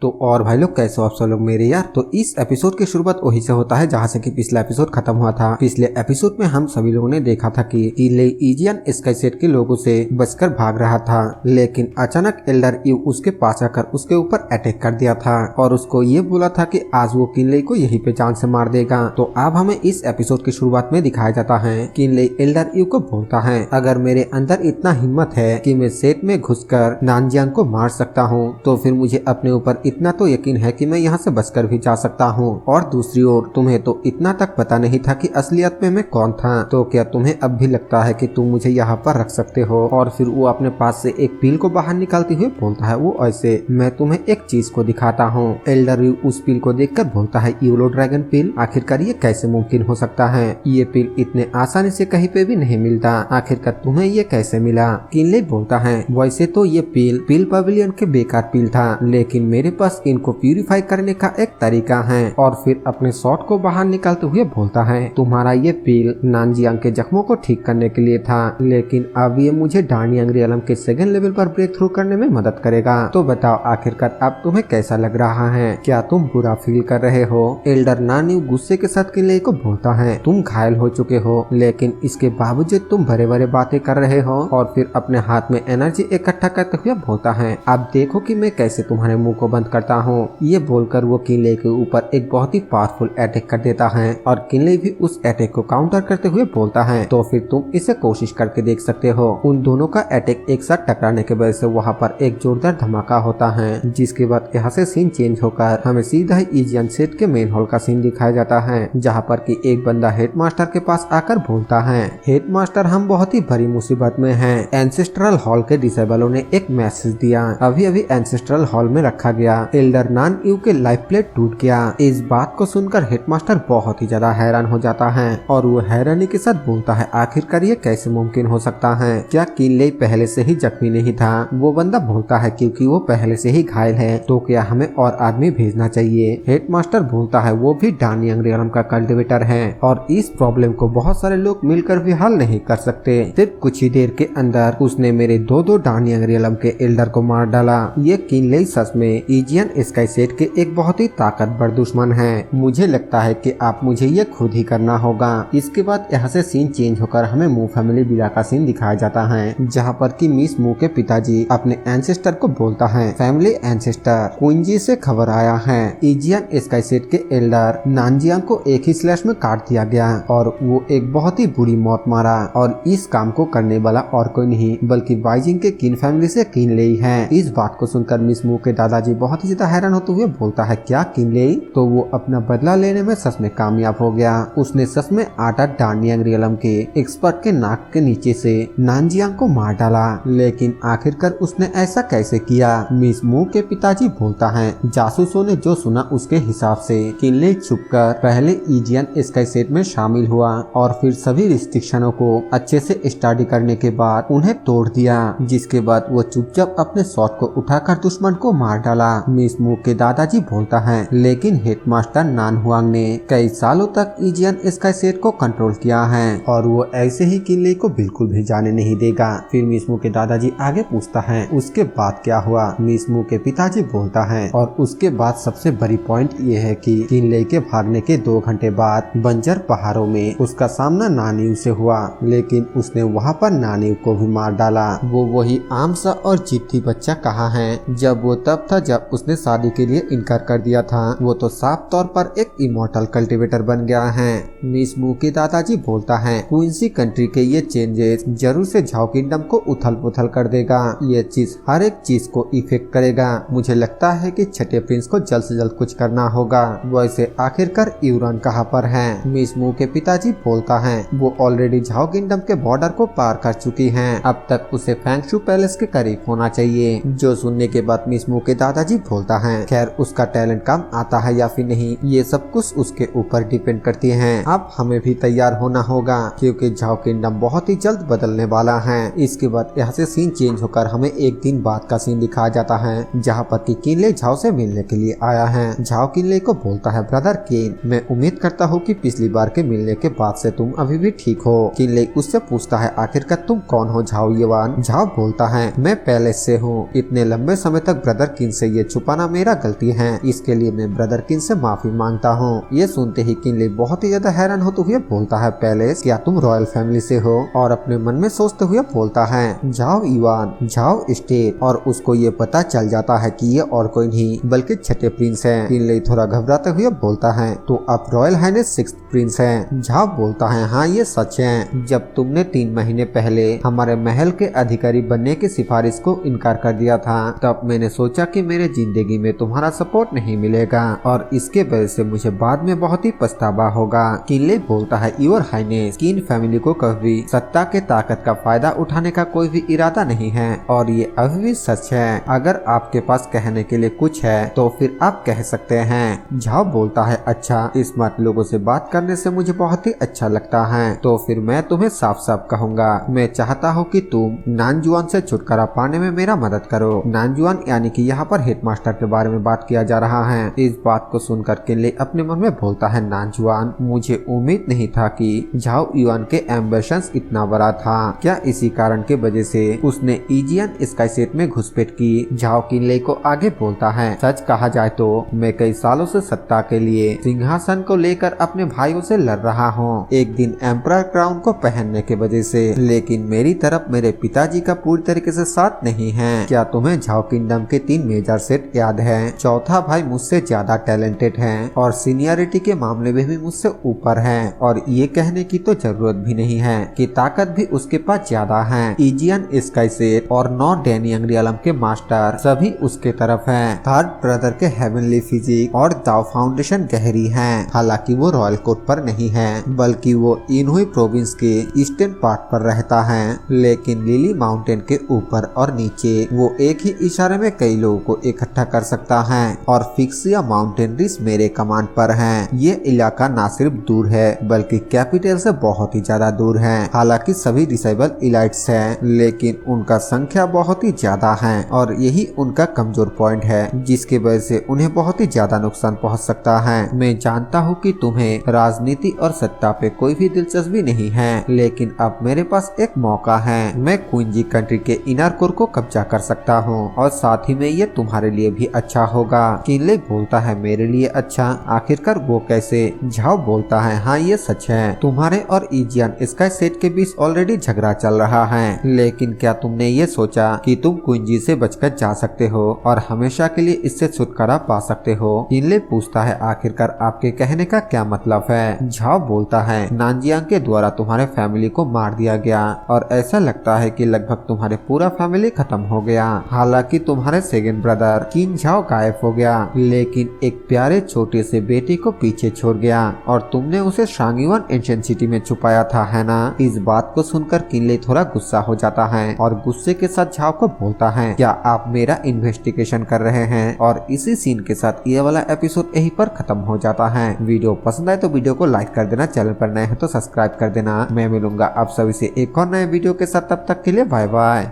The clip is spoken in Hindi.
तो और भाई लोग कैसे हो आप सब लोग मेरे यार। तो इस एपिसोड की शुरुआत वहीं से होता है जहां से कि पिछला एपिसोड खत्म हुआ था। पिछले एपिसोड में हम सभी लोगों ने देखा था कि इले इजियन स्काईसेट के लोगों से बचकर भाग रहा था, लेकिन अचानक एल्डर ईव उसके पास आकर उसके ऊपर अटैक कर दिया था और उसको ये बोला था कि आज वो किनले को यहीं पे जान से मार देगा। तो अब हमें इस एपिसोड की शुरुआत में दिखाया जाता है किनले एल्डर ईव को बोलता है, अगर मेरे अंदर इतना हिम्मत है कि मैं सेट में घुसकर नानजियांग को मार सकता हूँ तो फिर मुझे अपने ऊपर इतना तो यकीन है कि मैं यहाँ से बचकर भी जा सकता हूँ। और दूसरी ओर तुम्हें तो इतना तक पता नहीं था कि असलियत में मैं कौन था, तो क्या तुम्हें अब भी लगता है कि तुम मुझे यहाँ पर रख सकते हो। और फिर वो अपने पास से एक पील को बाहर निकालते हुए बोलता है, वो ऐसे मैं तुम्हें एक चीज को दिखाता हूँ। एल्डर उस पील को देखकर बोलता है, यूलो ड्रैगन पील, आखिरकार ये कैसे मुमकिन हो सकता है? ये पील इतने आसानी से कहीं पे भी नहीं मिलता, आखिरकार तुम्हें ये कैसे मिला? किनले बोलता है, वैसे तो ये पील पवेलियन के बेकार पील था, लेकिन मेरे पास इनको प्यूरिफाई करने का एक तरीका है। और फिर अपने शॉट को बाहर निकालते हुए बोलता है, तुम्हारा ये पील नानजियांग के जख्मों को ठीक करने के लिए था, लेकिन अब ये मुझे डार्नियांग रियलम के सेकंड लेवल पर ब्रेक थ्रू करने में मदद करेगा। तो बताओ आखिरकार अब तुम्हें कैसा लग रहा है? क्या तुम बुरा फील कर रहे हो? एल्डर नानी गुस्से के साथ किनले को बोलता है, तुम घायल हो चुके हो, लेकिन इसके बावजूद तुम भरे भरे बातें कर रहे हो। और फिर अपने हाथ में एनर्जी इकट्ठा करते हुए बोलता है, अब देखो कि मैं कैसे तुम्हारे मुंह को बंद करता हूँ। ये बोलकर वो किनले के ऊपर एक बहुत ही पावरफुल अटैक कर देता है और किनले भी उस अटैक को काउंटर करते हुए बोलता है, तो फिर तुम इसे कोशिश करके देख सकते हो। उन दोनों का अटैक एक साथ टकराने के वजह से वहाँ पर एक जोरदार धमाका होता है, जिसके बाद यहाँ से सीन चेंज होकर हमें सीधा ही इजियन सेट के मेन हॉल का सीन दिखाया जाता है, जहाँ पर कि एक बंदा हेडमास्टर के पास आकर बोलता है, हेडमास्टर हम बहुत ही बड़ी मुसीबत में हैं। एंसेस्ट्रल हॉल के डिसेबलों ने एक मैसेज दिया, अभी अभी एंसेस्ट्रल हॉल में रखा गया एल्डर नान ईव के लाइफ प्लेट टूट गया। इस बात को सुनकर हेडमास्टर बहुत ही ज्यादा हैरान हो जाता है और वो हैरानी के साथ बोलता है, आखिरकार ये कैसे मुमकिन हो सकता है? क्या किनले पहले से ही जख्मी नहीं था? वो बंदा बोलता है, क्योंकि वो पहले से ही घायल है, तो क्या हमें और आदमी भेजना चाहिए? हेडमास्टर बोलता है, वो भी डार्नियांग रियलम का कल्टिवेटर है और इस प्रॉब्लम को बहुत सारे लोग मिलकर भी हल नहीं कर सकते। सिर्फ कुछ ही देर के अंदर उसने मेरे दो डार्नियांग रियलम के एल्डर को मार डाला। ये किनले सच में इजियन स्काईसेट के एक बहुत ही ताकतवर दुश्मन है। मुझे लगता है कि आप मुझे ये खुद ही करना होगा। इसके बाद यहाँ से सीन चेंज होकर हमें मू फैमिली विला का सीन दिखाया जाता है, जहाँ पर कि मिस मू के पिताजी अपने एंसेस्टर को बोलता है, फैमिली एंसेस्टर, क्वीनजी से खबर आया है, इजियन स्काईसेट के एल्डर नानजियांग को एक ही स्लैश में काट दिया गया और वो एक बहुत ही बुरी मौत मारा। और इस काम को करने वाला और कोई नहीं बल्कि वाइजिंग के किन फैमिली से किनले ही है। इस बात को सुनकर मिस मू के दादाजी बहुत ही ज्यादा हैरान होते हुए बोलता है, क्या किनले? तो वो अपना बदला लेने में सच में कामयाब हो गया। उसने सच में 8 डार्नियांग रियलम के एक्सपर्ट के नाक के नीचे से नानजियांग को मार डाला, लेकिन आखिरकार उसने ऐसा कैसे किया? मिस मू के पिताजी बोलता है, जासूसों ने जो सुना उसके हिसाब से किनले छुपकर पहले इजियन स्काईसेट में शामिल हुआ और फिर सभी रिस्ट्रिक्शनों को अच्छे से स्टडी करने के बाद उन्हें तोड़ दिया, जिसके बाद वो चुपचाप अपने शॉट को उठाकर दुश्मन को मार डाला। मिस मू के दादाजी बोलता है, लेकिन हेडमास्टर नान हुआंग ने कई सालों तक इजियन स्काईसेट को कंट्रोल किया है और वो ऐसे ही किनले को बिल्कुल भी जाने नहीं देगा। फिर मिस मू के दादाजी आगे पूछता है, उसके बाद क्या हुआ? मिस मू के पिताजी बोलता है, और उसके बाद सबसे बड़ी पॉइंट ये है कि किनले के भागने के 2 घंटे बाद बंजर पहाड़ों में उसका सामना नानीव से हुआ, लेकिन उसने वहाँ पर नानीव को भी मार डाला। वो वही आम सा और जिद्दी बच्चा कहाँ है जब वो तब था जब उसने शादी के लिए इनकार कर दिया था। वो तो साफ तौर पर एक इमोर्टल कल्टिवेटर बन गया है। मिस मू के दादाजी बोलता है, क्वींसी कंट्री के ये चेंजेस जरूर से झाओ किंगडम को उथल पुथल कर देगा। ये चीज हर एक चीज को इफेक्ट करेगा। मुझे लगता है कि छठे प्रिंस को जल्द से जल्द कुछ करना होगा। वैसे आखिरकार यूरन कहाँ पर है? मिस मू के पिताजी बोलता है, वो ऑलरेडी झाओ किंगडम के बॉर्डर को पार कर चुकी है, अब तक उसे फैंगशू पैलेस के करीब होना चाहिए। जो सुनने के बाद मिस मू के दादाजी बोलता है, खैर उसका टैलेंट काम आता है या फिर नहीं, ये सब कुछ उसके ऊपर डिपेंड करती है। अब हमें भी तैयार होना होगा क्योंकि झाओ किंगडम बहुत ही जल्द बदलने वाला है। इसके बाद यहाँ से सीन चेंज होकर हमें एक दिन बाद का सीन दिखाया जाता है, जहाँ पर कि किनले झाओ से मिलने के लिए आया है। झाओ किनले को बोलता है, ब्रदर केन, मैं उम्मीद करता हूँ कि पिछली बार के मिलने के बाद से तुम अभी भी ठीक हो। किनले उससे पूछता है, आखिरकार तुम कौन हो झाओ येवान? झाओ बोलता है, मैं पैलेस से हूँ। इतने लंबे समय तक ब्रदर किन से ये छुपाना मेरा गलती है, इसके लिए मैं ब्रदर किन से माफी मांगता हूँ। ये सुनते ही किनले बहुत ही ज्यादा हैरान होते हुए बोलता है, पैलेस क्या तुम रॉयल फैमिली से हो? और अपने मन में सोचते हुए बोलता है, जाओ इवान, जाओ स्टेट। और उसको ये पता चल जाता है कि ये और कोई नहीं बल्कि छठे प्रिंस हैं। किनले थोड़ा घबराते हुए बोलता है, तो अब रॉयल हाइनेस सिक्स्थ प्रिंस हैं। जाओ बोलता है, हाँ ये सच है। जब तुमने 3 महीने पहले हमारे महल के अधिकारी बनने की सिफारिश को इनकार कर दिया था, तब मैंने सोचा कि मेरे जिंदगी में तुम्हारा सपोर्ट नहीं मिलेगा और इसके वजह से मुझे बाद में बहुत ही पछतावा होगा। किनले बोलता है, योर हाइनेस, किन फैमिली को कभी सत्ता के ताकत का फायदा उठाने का कोई भी इरादा नहीं है और ये अभी भी सच है। अगर आपके पास कहने के लिए कुछ है तो फिर आप कह सकते हैं। झाओ बोलता है, अच्छा, स्मार्ट लोगों से बात करने से मुझे बहुत ही अच्छा लगता है, तो फिर मैं तुम्हें साफ साफ कहूंगा, मैं चाहता हूँ कि तुम नानजुआन से छुटकारा पाने में मेरा मदद करो। नानजुआन यानी कि यहाँ पर हेडमास्टर के बारे में बात किया जा रहा है। इस बात को सुनकर किनले अपने मन में बोलता है, नानजुआन, मुझे उम्मीद नहीं था कि झाओ युआन के एम्बिशंस इतना बड़ा था। क्या इसी कारण के वजह से उसने इजियन स्काईसेट में घुसपैठ की? झाओ किनले को आगे बोलता है, सच कहा जाए तो मैं कई सालों से सत्ता के लिए सिंहासन को लेकर अपने भाइयों से लड़ रहा हूँ, एक दिन एम्परर क्राउन को पहनने के वजह से, लेकिन मेरी तरफ मेरे पिताजी का पूरी तरीके से साथ नहीं है। क्या तुम्हें झाओ किंगडम के 3 मेजर सेट याद है? चौथा भाई मुझसे ज्यादा टैलेंटेड है और सीनियरिटी के मामले में भी मुझसे ऊपर है और ये कहने की तो जरूरत भी नहीं है कि ताकत भी उसके पास ज्यादा है। इजियन स्काईसेट और 9 डेनियंग रियलम के मास्टर सभी उसके तरफ हैं। थर्ड ब्रदर के हेवनली फिजिक और दाव फाउंडेशन गहरी है। हालांकि वो रॉयल कोर्ट पर नहीं है बल्कि वो इनहुई प्रोविंस के ईस्टर्न पार्ट पर रहता है, लेकिन लिली माउंटेन के ऊपर और नीचे वो एक ही इशारे में कई लोगों को इकट्ठा कर सकता है और फिक्सिया माउंटेन रिस मेरे कमांड पर है। ये इलाका न सिर्फ दूर है बल्कि कैपिटल से बहुत ही ज्यादा दूर है। हालांकि सभी डिसेबल इलाइट्स हैं, लेकिन उनका संख्या बहुत ही ज्यादा है और यही उनका कमजोर पॉइंट है, जिसकी वजह से उन्हें बहुत ही ज्यादा नुकसान पहुंच सकता है। मैं जानता हूं कि तुम्हें राजनीति और सत्ता पे कोई भी दिलचस्पी नहीं है, लेकिन अब मेरे पास एक मौका है। मैं क्वींजी कंट्री के इनर कोर को कब्जा कर सकता हूं और साथ ही में ये तुम्हारे लिए भी अच्छा होगा। किनले बोलता है, मेरे लिए अच्छा? आखिरकार वो कैसे? झाओ बोलता है, हाँ ये सच है। तुम्हारे और इजियन स्काईसेट के बीच ऑलरेडी झगड़ा चल रहा है, लेकिन क्या तुमने ये सोचा कि तुम क्वींजी से बचकर जा सकते हो और हमेशा के लिए इससे छुटकारा पा सकते हो? किनले पूछता है, आखिरकार आपके कहने का क्या मतलब है? झाओ बोलता है, नानजियांग के द्वारा तुम्हारे फैमिली को मार दिया गया और ऐसा लगता है कि लगभग तुम्हारे पूरा फैमिली खत्म हो गया। हालांकि तुम्हारे सेकंड ब्रदर किन झाओ गायब हो गया, लेकिन एक प्यारे छोटे से बेटे को पीछे छोड़ गया और तुमने उसे शांगयुआन एंशिएंट सिटी में छुपाया था, है ना? इस बात को सुनकर किनले थोड़ा गुस्सा हो जाता है और गुस्से के साथ झाओ को बोलता है, क्या आप मेरा इन्वेस्टिगेशन कर रहे हैं? और इसी सीन के साथ ये वाला एपिसोड यहीं पर खत्म हो जाता है। वीडियो पसंद आए तो वीडियो को लाइक कर देना, चैनल पर नए हैं तो सब्सक्राइब कर देना। मैं मिलूंगा आप सभी से एक और नए वीडियो के साथ, तब तक के लिए बाय बाय।